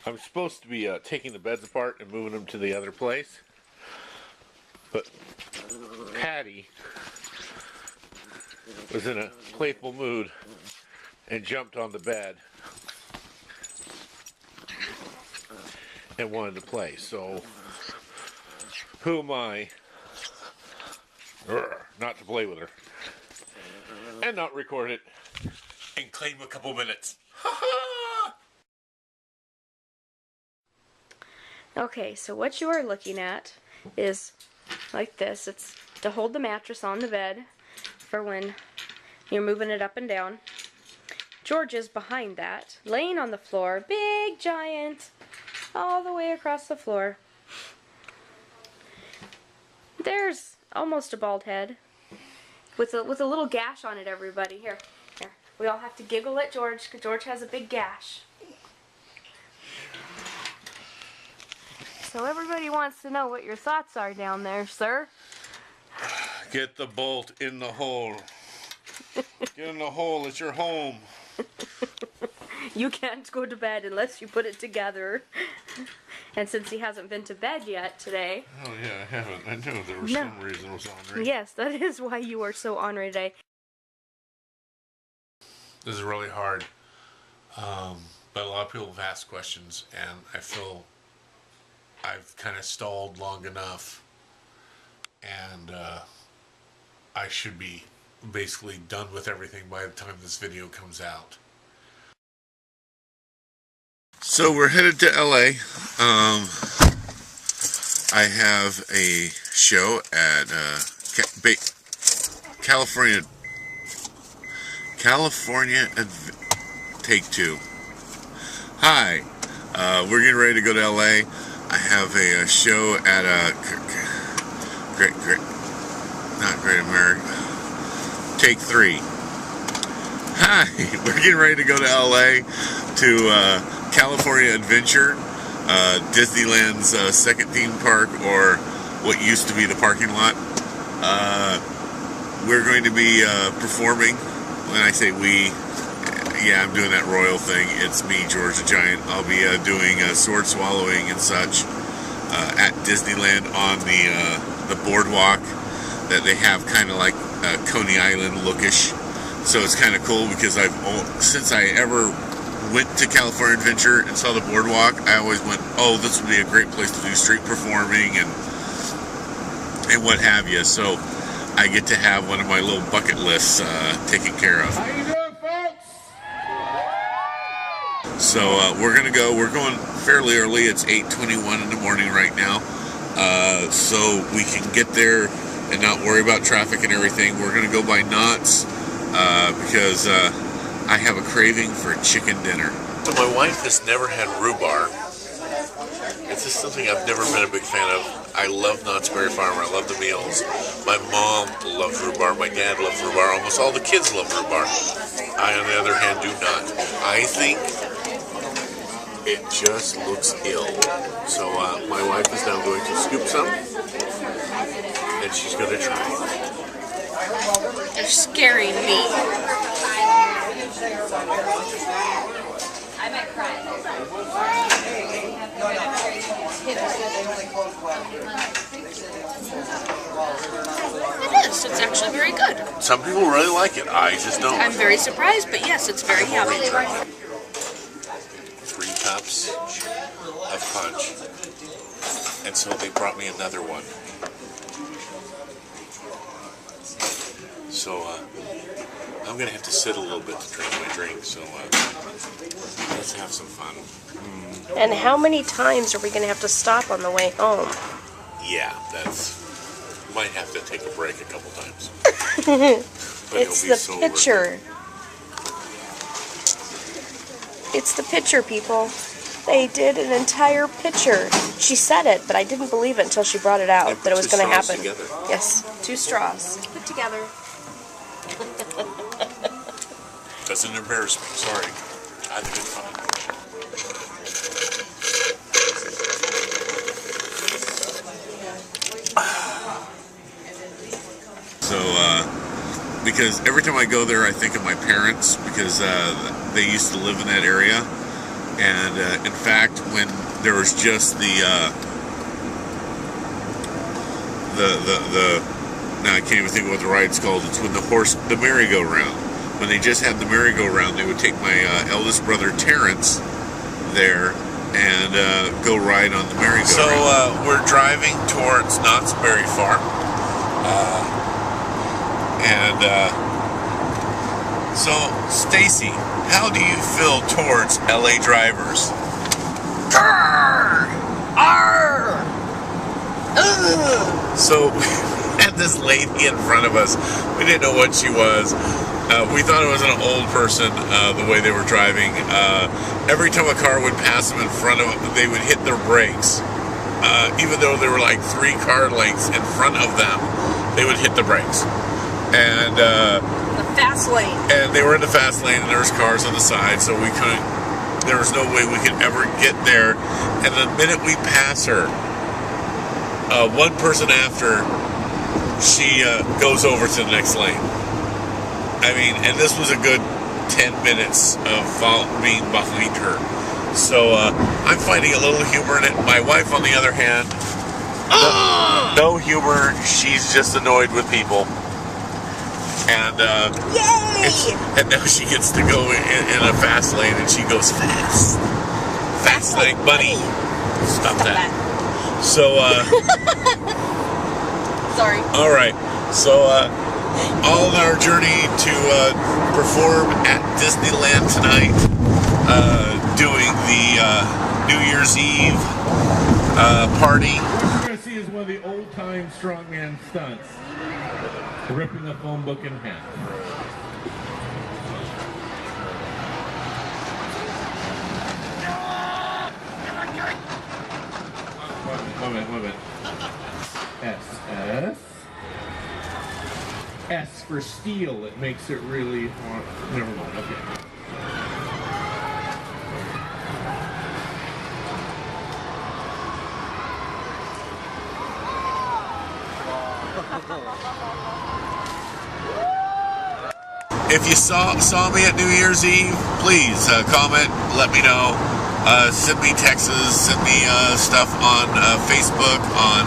I'm supposed to be taking the beds apart and moving them to the other place, but Patty was in a playful mood and jumped on the bed and wanted to play. So who am I not to play with her and not record it and claim a couple minutes? Okay, so what you are looking at is like this. It's to hold the mattress on the bed for when you're moving it up and down. George is behind that, laying on the floor, big giant, all the way across the floor. There's almost a bald head with a little gash on it, everybody. Here. We all have to giggle at George because George has a big gash. So everybody wants to know what your thoughts are down there, sir. Get the bolt in the hole. Get in the hole, it's your home. You can't go to bed unless you put it together. And since he hasn't been to bed yet today... Oh yeah, I haven't. I knew there was some reason I was ornery. Yes, that is why you are so ornery today. This is really hard. But a lot of people have asked questions, and I feel I've kind of stalled long enough, and I should be basically done with everything by the time this video comes out. So we're headed to LA. I have a show at California Take Two. Hi, we're getting ready to go to LA. I have a show at Great America. Take 3. Hi, we're getting ready to go to LA to California Adventure, Disneyland's second theme park, or what used to be the parking lot. We're going to be performing. When I say we, yeah, I'm doing that royal thing. It's me, George the Giant. I'll be doing sword swallowing and such at Disneyland on the boardwalk that they have, kind of like Coney Island lookish. So it's kind of cool because since I ever went to California Adventure and saw the boardwalk, I always went, oh, this would be a great place to do street performing and what have you. So I get to have one of my little bucket lists taken care of. How you doing, folks? So we're gonna go. We're going fairly early. It's 8:21 in the morning right now, so we can get there and not worry about traffic and everything. We're gonna go by Knott's because I have a craving for chicken dinner. So my wife has never had rhubarb. It's just something I've never been a big fan of. I love Knott's Berry Farm. I love the meals. My mom loves rhubarb. My dad loves rhubarb. Almost all the kids love rhubarb. I, on the other hand, do not. I think it just looks ill. So my wife is now going to scoop some, and she's going to try. You're scaring me. I might cry. It is. It's actually very good. Some people really like it. I just don't. I'm very surprised, but yes, it's very yummy. 3 cups of punch. And so they brought me another one. So I'm going to have to sit a little bit to drink my drink. So let's have some fun. And how many times are we going to have to stop on the way home? Yeah, might have to take a break a couple times. It's the pitcher. It's the pitcher, people. They did an entire pitcher. She said it, but I didn't believe it until she brought it out that it was going to happen. Together. Yes, 2 straws put together. Doesn't embarrass me. Sorry. I think it's fine. So, because every time I go there, I think of my parents because they used to live in that area, And in fact, when there was just now I can't even think of what the ride's called. It's when the merry-go-round. When they just had the merry-go-round, they would take my eldest brother Terrence there and go ride on the merry-go-round. So we're driving towards Knott's Berry Farm, so Stacy, how do you feel towards LA drivers? Arr! Arr! So we had this lady in front of us. We didn't know what she was. We thought it was an old person, the way they were driving. Every time a car would pass them in front of them, they would hit their brakes. Even though there were like 3 car lengths in front of them, they would hit the brakes. And the fast lane. And they were in the fast lane, and there was cars on the side, so we couldn't. There was no way we could ever get there. And the minute we pass her, one person after, she goes over to the next lane. I mean, and this was a good 10 minutes of being behind her. So I'm finding a little humor in it. My wife, on the other hand, no humor. She's just annoyed with people. And and now she gets to go in a fast lane, and she goes fast. Fast like bunny. Stop that. So, sorry. All right. So, all our journey to perform at Disneyland tonight, doing the New Year's Eve party. What you're going to see is one of the old-time strongman stunts. Ripping a phone book in half. One minute. S for steel. It makes it really hard. Never mind. Okay. If you saw me at New Year's Eve, please comment, let me know. Send me texts, send me stuff on Facebook, on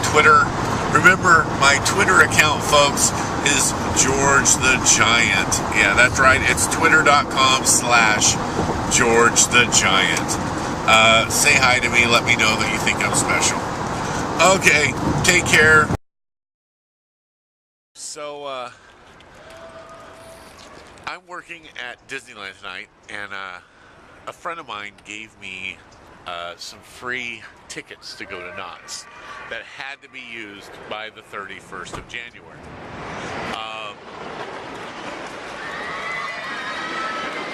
Twitter. Remember, my Twitter account, folks, is George the Giant. Yeah, that's right. It's twitter.com/George the Giant. Say hi to me. Let me know that you think I'm special. Okay, take care. So, I'm working at Disneyland tonight, and a friend of mine gave me some free tickets to go to Knott's that had to be used by the 31st of January.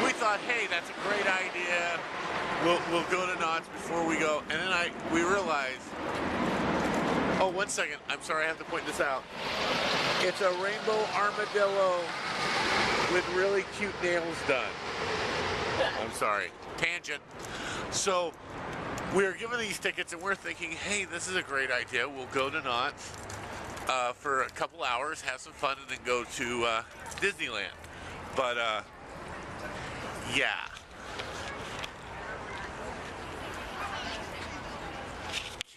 We thought, hey, that's a great idea. We'll go to Knott's before we go, and then we realized. Oh, 1 second. I'm sorry, I have to point this out. It's a rainbow armadillo with really cute nails done. I'm sorry. Tangent. So, we're given these tickets and we're thinking, hey, this is a great idea. We'll go to Knott's for a couple hours, have some fun, and then go to Disneyland. But, yeah.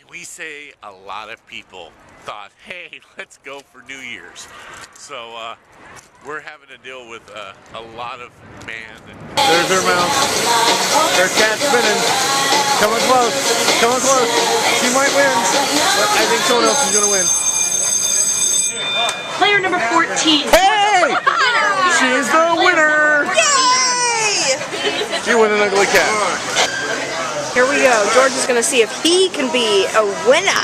We say a lot of people thought, hey, let's go for New Year's. So we're having to deal with a lot of There's their mouth. Their cat's spinning. Coming close. Coming close. She might win, but I think someone else is going to win. Player number 14. Hey! She's the winner! Yay! She won an ugly cat. Here we go. George is going to see if he can be a winner.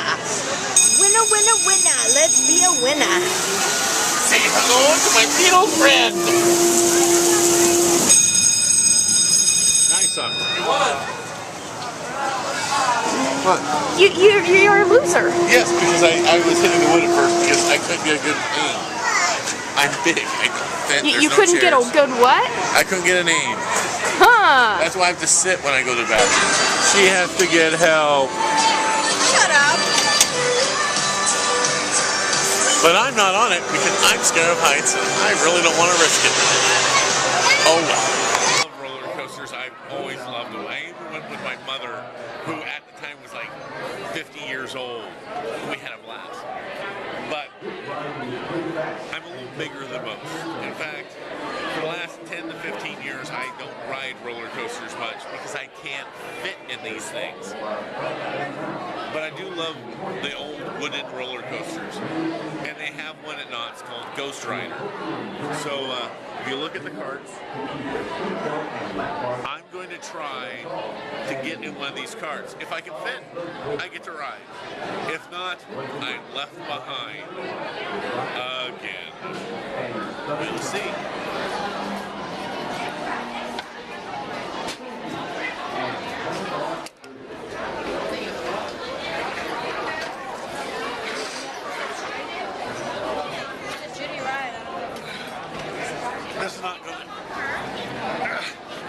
Winner, winner, winner. Let's be a winner. Say hello to my little friend. Nice one. You won. What? You're a loser. Yes, because I was hitting the wood at first because I couldn't get a good aim. I'm big. You couldn't get a good what? I couldn't get an aim. Huh. That's why I have to sit when I go to the bathroom. She has to get help. Shut up. But I'm not on it because I'm scared of heights and I really don't want to risk it. Oh well. I love roller coasters. I've always loved them. I with my mother, who at the time was like 50 years old. We had a blast. But I'm a little bigger than most. In fact, for the last 10 to 15 years, I don't ride roller coasters much because I can't fit in these things. But I do love the old wooden roller coasters. And they have one at Knott's called Ghost Rider. So if you look at the carts, I'm going to try to get in one of these carts. If I can fit, I get to ride. If not, I'm left behind again. We'll see. This is not good.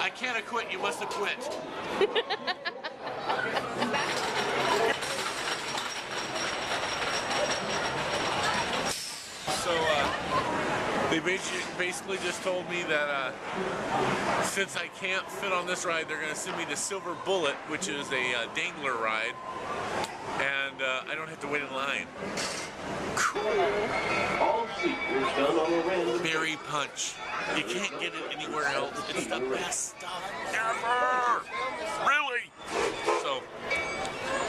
I can't have quit. You must have quit. So they basically just told me that since I can't fit on this ride, they're going to send me to Silver Bullet, which is a dangler ride, and I don't have to wait in line. Cool. Berry Punch. You can't get it anywhere else. It's the best stuff ever. Really. So,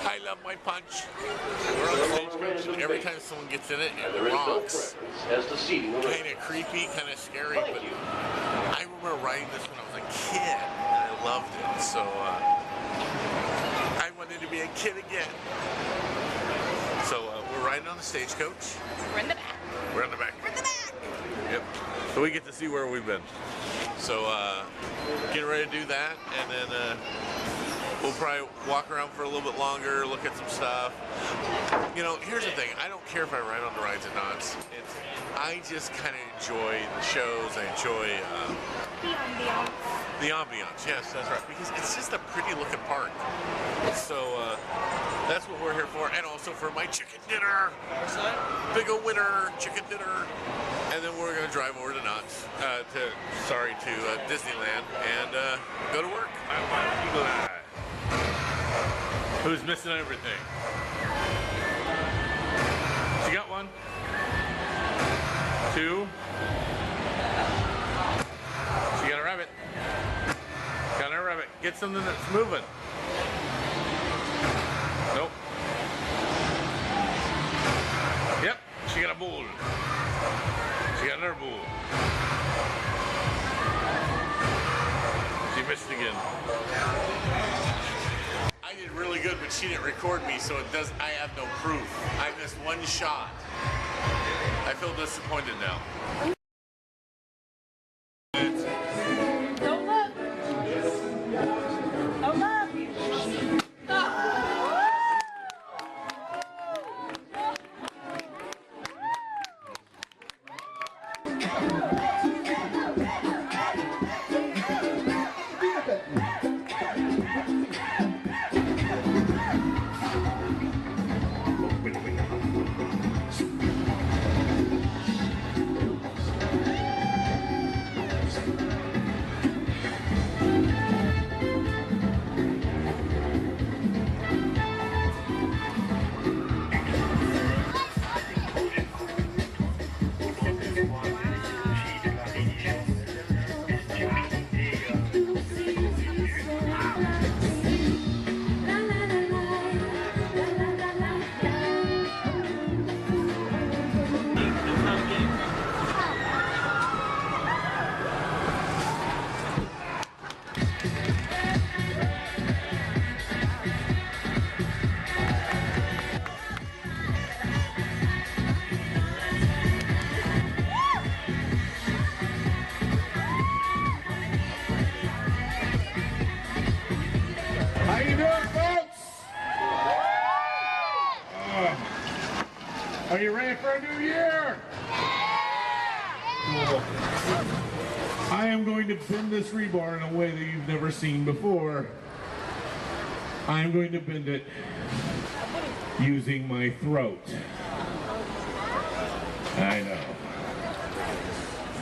I love my punch. We're on the stagecoach, and every time someone gets in it, it rocks. Kind of creepy, kind of scary, but I remember riding this when I was a kid, and I loved it. So, I wanted to be a kid again. So, we're riding on the stagecoach. We're in the back. We're in the back. We're in the back. Yep. So we get to see where we've been. So getting ready to do that, and then we'll probably walk around for a little bit longer, look at some stuff. You know, here's the thing. I don't care if I ride on the rides at Knott's. I just kind of enjoy the shows. I enjoy The ambiance. the ambiance. Yes, that's right. Because it's just a pretty looking park. So that's what we're here for, and also for my chicken dinner. Big ol' winner chicken dinner. And then we're gonna drive over to Knott's, to Disneyland, and go to work. Who's missing everything? She got one, two. She got a rabbit. Got a rabbit. Get something that's moving. Nope. Yep. She got a bull. She got another bull. She missed again. I did really good, but she didn't record me, so it does. I have no proof. I missed one shot. I feel disappointed now. Don't look. Don't look. How you doing, folks? Are you ready for a new year? Cool. I am going to bend this rebar in a way that you've never seen before. I am going to bend it using my throat. I know.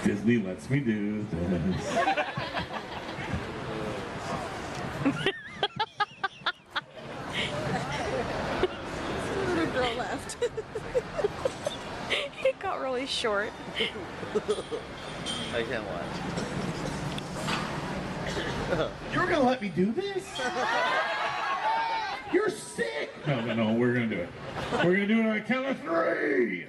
Disney lets me do this. short. I can't watch. You're gonna let me do this? You're sick! No, we're gonna do it. We're gonna do it on a count of 3!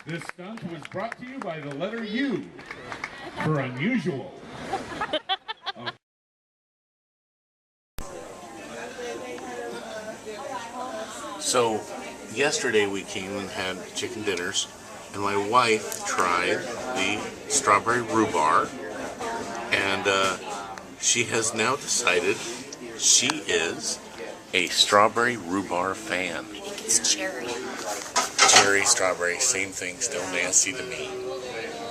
This stunt was brought to you by the letter U for unusual. So, yesterday we came and had chicken dinners, and my wife tried the strawberry rhubarb, and she has now decided she is a strawberry rhubarb fan. It's cherry. Cherry, strawberry, same thing, still nasty to me.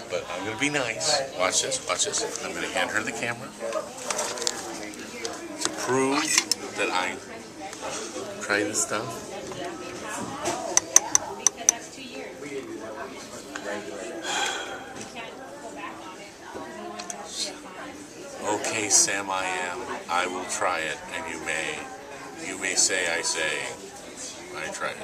But I'm going to be nice. Watch this, watch this. I'm going to hand her the camera to prove that I try this stuff. Okay, Sam, I will try it, and you may say I say. I try it.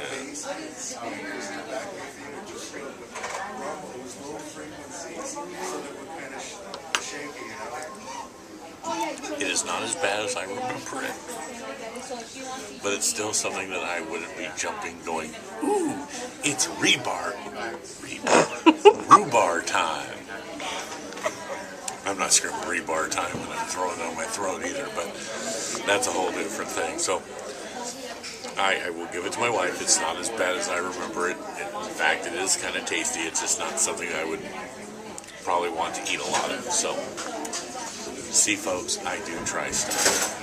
It is not as bad as I remember it, but it's still something that I wouldn't be jumping going, ooh, it's rhubarb time. I'm not screaming rebar time when I'm throwing it down my throat either, but that's a whole different thing. So I will give it to my wife. It's not as bad as I remember it. In fact, it is kind of tasty. It's just not something I would probably want to eat a lot of. So, see, folks, I do try stuff.